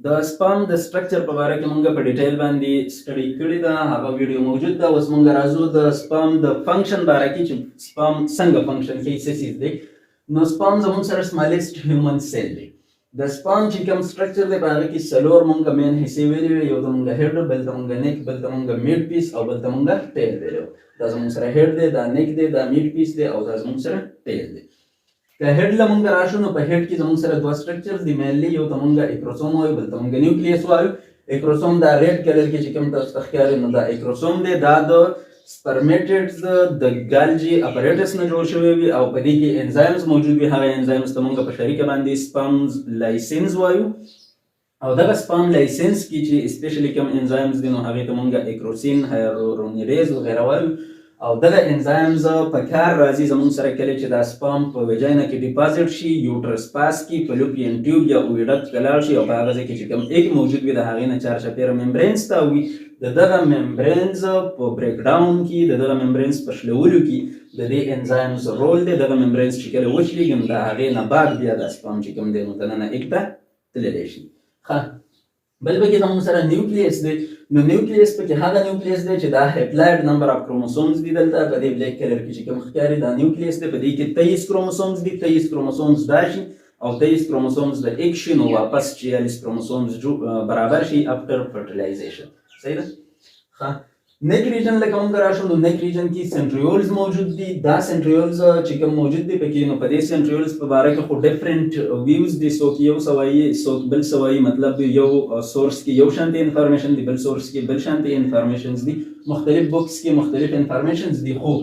د سپام د سټرکچر په اړه کې مونږ په ډیټیل باندې سټډي کړی دا هغه ویډیو موجود ده. اوس مونږ راځو د سپام د فنکشن په اړه کې چې سپام څنګه فنکشن کوي څه څه دی. نو سپام زموږ سره سمالست هیومن سیل دی. د سپام چې کوم سټرکچر دی په هغه کې څلور مونږ مین حصې ویلې، یو ته مونږ هډ، بل ته مونږ نیک، بل ته مونږ میډ پیس او بل ته مونږ ټیل ویلو. دا زموږ سره هډ دی، دا نیک دی، دا میډ پیس دی او دا زموږ سره ټیل دی. که هډ له مونږ راشو نو په هډ کې زموږ سره دوه سټرکچرز دي مینلی، یو ته مونږ اکروسوم وایو، بل ته مونږ نیوکلیس وایو. اکروسوم دا ریډ کلر کې چې کوم تاسو ته ښکاري نو دا اکروسوم دی. دا د سپرمیټډز د ګالجي اپریټس نه جوړ شوی وي او په دې کې انزایمز موجود وي. هغه انزایمز ته مونږ په شریکه باندې سپرمز لایسینز وایو او دغه سپرم لایسینس کې چې اسپیشلی کوم انزایمز دي نو هغې ته مونږ اکروسین، هایرورونیریز وغیره وایو. او دغه انزایمز په کار راځي زموږ سره کله چې دا سپرم په ویجاینا کې ډیپازیټ شي، یوټرس پاس کې، فلوپین ټیوب یا اوویډکټ ته لاړ شي او په هغه ځای کې چې کوم ایګ موجود وي د هغې نه چارچاپیره ممبرینز تاوي. د دغه ممبرینز په بریک ډاون کې، د دغه ممبرینز په شلولو کې د دې انزایمز رول دی. دغه ممبرینز چې کله وشلېږي نو د هغې نه بعد بیا دا سپرم چې کوم دی نو دننه ایګ ته تللی شي. بل پکې زموږ سره نیوکلیس دی. نو نیوکلیس پکې هغه نیوکلیس دی چې دا هیپلاید نمبر اف کروموسومز دي. دلته په دې بلیک کلر کې چې کوم ښکاري دا نیوکلیس دی. په دې کې 23 کروموسومز دي. 23 کروموسومز دا شي او 23 کروموسومز د ایګ شي نو واپس 46 کروموسومز برابر شي افټر فرټیلایزیشن. صحیح ده؟ نیک ریجن لکه مونږ راشو نو نیک ریجن کې سنټریولز موجود دي. دا سنټریولز چې کوم موجود دي پکې نو په دې سنټریولز په باره کې خو ډیفرنٹ ویوز دي. څوک یو څه وایي، څوک بل څه وایي. مطلب یو سورس کې یو شانتي انفارمیشن دي، بل سورس کې بل شانتي انفارمیشنز دي، مختلف بکس کې مختلف انفارمیشنز دي. خو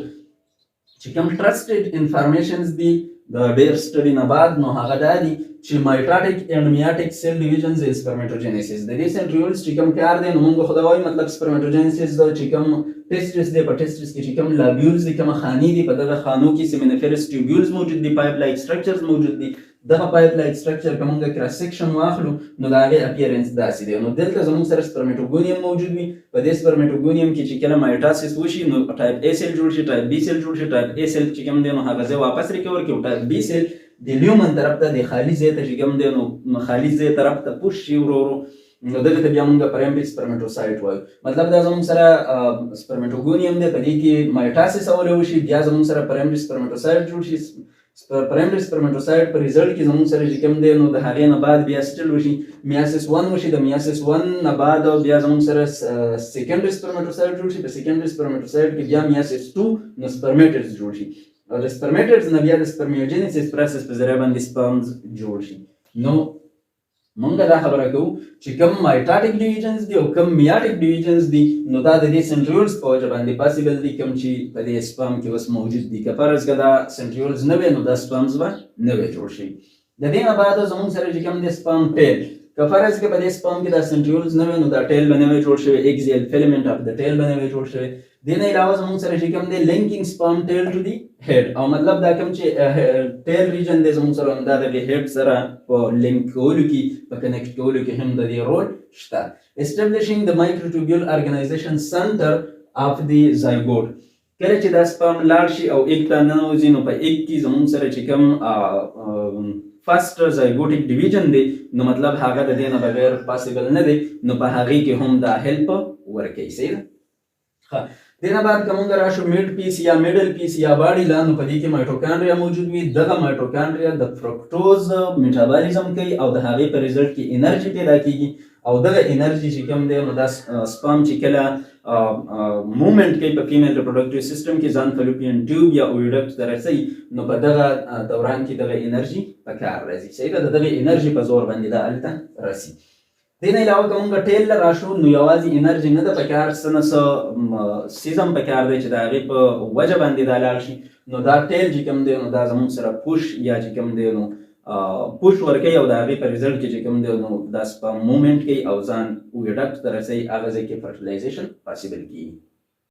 چې کوم ټرسټډ انفارمیشنز دي د ډېر سټډي نه بعد نو هغه دا دي چې مایټاټک اینډ میاټک سیل ډیویژنز از سپرمیټوجینیسیس. د دې سنټریولز چې کوم کار دی نو موږ خو دا وایو مطلب سپرمیټوجینیسیس د چې کوم ټیسټس دی، په ټیسټس کې چې کوم لابیولز دي، کوم خانې دي، په دغه خانو کې سیمینیفرس ټیوبیولز موجود دي، پایپ لایک سټرکچرز موجود دي. دغه پایپ لایک سټرکچر که موږ کراس سیکشن واخلو نو د هغې اپیرنس داسې دی. نو دلته زموږ سره سپرمیټوګونیم موجود وي. په دې سپرمیټوګونیم کې چې کله مایټاسیس وشي نو ټایپ A سیل جوړ شي، ټایپ B سیل جوړ شي. ټایپ A سیل چې کوم دی نو هغه ځای واپس ریکور کړي او ټایپ B سیل د لیومن طرف ته د خالي ځای ته چې کوم دی نو خالي ځای طرف ته پوش شي ورو ورو. نو دغه ته بیا موږ پرایمري سپرمیټوسایټ وایو. مطلب دا زموږ سره سپرمیټوګونیم دی، په دې کې مایټاسیس اولی وشي، بیا زموږ سره پرایمري سپرمیټوسایټ جوړ شي. پرایمري سپرمیټوسایټ په ریزلټ کې زموږ سره چې کوم دی نو د هغې نه بعد بیا سټل وشي، میاسیس 1 وشي. د میاسیس 1 نه بعد بیا زموږ سره سیکنډري سپرمیټوسایټ جوړ شي. په سیکنډري سپرمیټوسایټ کې بیا میاسیس 2 نو سپرمیټډز جوړ شي او د سپرمیټډز نه بیا د سپرمیوجینیسیس پروسس په ذریعه باندې سپرمز جوړ شي. نو مونږ دا خبره کوو چې کوم مایټاټک ډیویژنز دي او کوم میاټک ډیویژنز دي نو دا د دې سنټریولز په وجه باندې پاسیبل دي، کوم چې په دې سپرم کې اوس موجود دي. که فرض که دا سنټریولز نه وي نو دا سپرمز به نه وي جوړ شي. د دې نه بعد زموږ سره چې کوم دی سپرم ټیل، که فرض که په دې سپرم کې دا سنټریولز نه وي نو دا ټیل به نه وي جوړ شوی، ایکزیل فیلمنټ اف د ټیل به نه وي جوړ شوی. دې نه علاوه زموږ سره چې کوم دی لینکینګ سپرم ټیل ټو دی هیډ او مطلب دا کوم چې ټیل ریجن دی زموږ سره دا د هیډ سره په لینک کولو کې، په کنیکټ کولو کې هم د دې رول شته. اسټابلیشینګ د مایکروټوبیول ارګنایزیشن سنټر اف دی زایګوټ. کله چې دا سپرم لاړ شي او ایګ ته ننوځي نو په ایګ کې زموږ سره چې کوم فرست زایګوټیک ډیویژن دی نو مطلب هغه د دې نه بغیر پاسیبل نه دی. نو په هغې کې هم دا هیلپ ورکوي. صحیح ده؟ دې نه بعد که موږ راشو میډ پیس یا میډل پیس یا باډي لا نو په دې کې مایټوکانډریا موجود وي. دغه مایټوکانډریا د فرکټوز میټابالیزم کوي او د هغې په ریزلټ کې انرژي پیدا کېږي او دغه انرژي چې کوم دی نو دا سپرم چې کله موومنټ کوي په فیمیل ریپروډکټیو سیسټم کې ځان فلوپین ټیوب یا اوویډکټ ته رسوي نو په دغه دوران کې دغه انرژي په کار راځي. صحیح ده؟ د دغې انرژي په زور باندې دا هلته رسي. دې نه علاوه که موږ ټیل له راشو نو یوازې انرژي نه ده پکار، څه نه څه سیزم پکار دی چې د هغې په وجه باندې دا لاړ شي. نو دا ټیل چې کوم دی نو دا زموږ سره پوش یا چې کوم دی نو پوش ورکوي او د هغې په ریزلټ کې چې کوم دی نو دا سپرم موومنټ کوي او ځان اوویډکټ ته رسوي، هغه ځای کې فرټیلایزیشن پاسیبل کېږي.